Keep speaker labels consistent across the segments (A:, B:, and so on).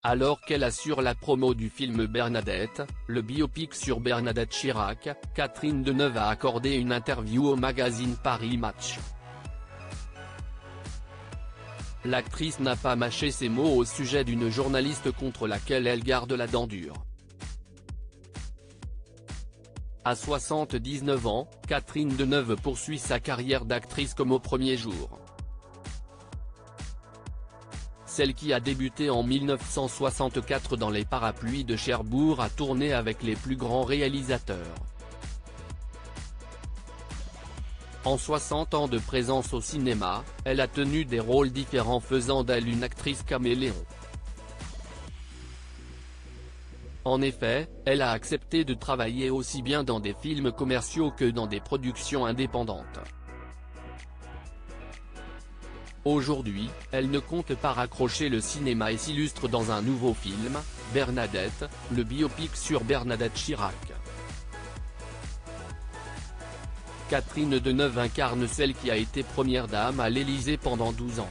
A: Alors qu'elle assure la promo du film Bernadette, le biopic sur Bernadette Chirac, Catherine Deneuve a accordé une interview au magazine Paris Match. L'actrice n'a pas mâché ses mots au sujet d'une journaliste contre laquelle elle garde la dent dure. À 79 ans, Catherine Deneuve poursuit sa carrière d'actrice comme au premier jour. Celle qui a débuté en 1964 dans les parapluies de Cherbourg a tourné avec les plus grands réalisateurs. En 60 ans de présence au cinéma, elle a tenu des rôles différents faisant d'elle une actrice caméléon. En effet, elle a accepté de travailler aussi bien dans des films commerciaux que dans des productions indépendantes. Aujourd'hui, elle ne compte pas raccrocher le cinéma et s'illustre dans un nouveau film, Bernadette, le biopic sur Bernadette Chirac. Catherine Deneuve incarne celle qui a été première dame à l'Élysée pendant 12 ans.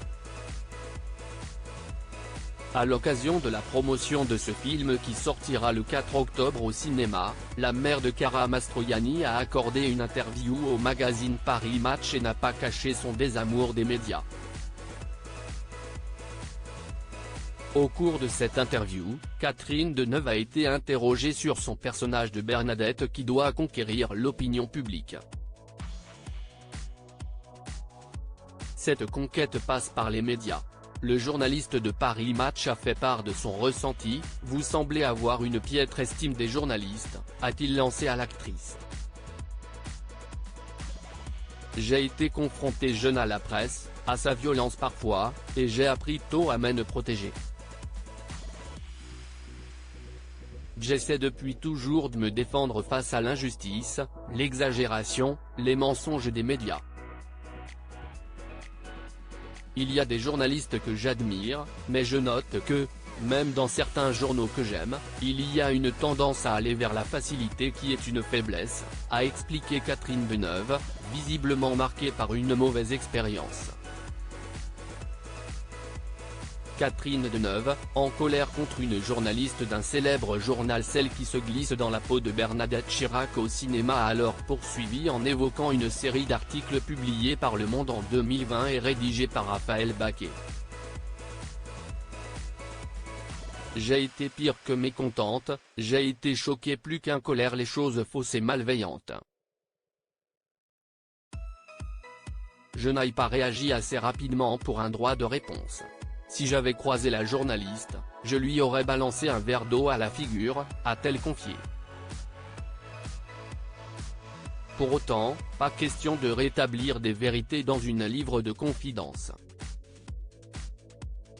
A: À l'occasion de la promotion de ce film qui sortira le 4 octobre au cinéma, la mère de Cara Mastroianni a accordé une interview au magazine Paris Match et n'a pas caché son désamour des médias. Au cours de cette interview, Catherine Deneuve a été interrogée sur son personnage de Bernadette qui doit conquérir l'opinion publique. Cette conquête passe par les médias. Le journaliste de Paris Match a fait part de son ressenti. « Vous semblez avoir une piètre estime des journalistes », a-t-il lancé à l'actrice. « J'ai été confronté jeune à la presse, à sa violence parfois, et j'ai appris tôt à me protéger. J'essaie depuis toujours de me défendre face à l'injustice, l'exagération, les mensonges des médias. Il y a des journalistes que j'admire, mais je note que, même dans certains journaux que j'aime, il y a une tendance à aller vers la facilité qui est une faiblesse », a expliqué Catherine Deneuve, visiblement marquée par une mauvaise expérience. Catherine Deneuve, en colère contre une journaliste d'un célèbre journal, celle qui se glisse dans la peau de Bernadette Chirac au cinéma, a alors poursuivi en évoquant une série d'articles publiés par Le Monde en 2020 et rédigés par Raphaël Baquet. « J'ai été pire que mécontente, j'ai été choquée plus qu'en colère, les choses fausses et malveillantes. Je n'ai pas réagi assez rapidement pour un droit de réponse. Si j'avais croisé la journaliste, je lui aurais balancé un verre d'eau à la figure », a-t-elle confié. Pour autant, pas question de rétablir des vérités dans une livre de confidences.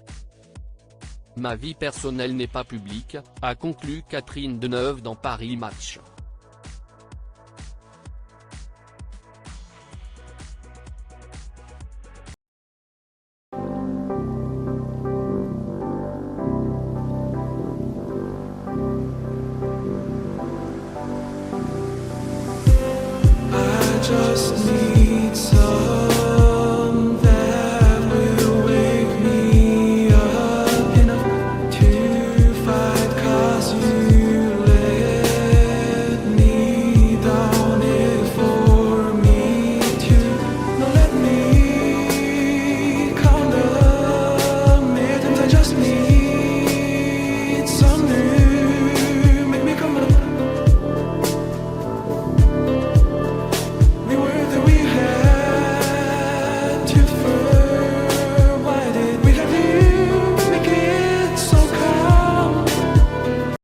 A: « Ma vie personnelle n'est pas publique », a conclu Catherine Deneuve dans Paris Match.
B: Just